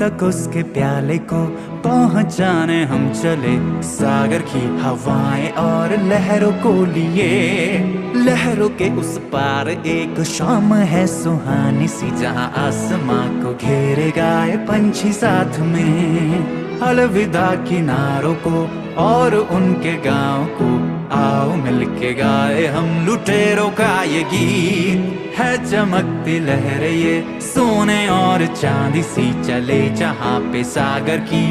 तक उसके प्याले को पहुंचाने हम चले, सागर की हवाएं और लहरों को लिए। लहरों के उस पार एक शाम है सुहानी सी, जहां आसमां को घेरे गाए पंछी साथ में। अलविदा किनारों को और उनके गांव को, आओ मिलके गाए हम लुटेरों का ये गीत। है चमकती लहरें ये सोने और चांदी सी, चले जहां पे सागर की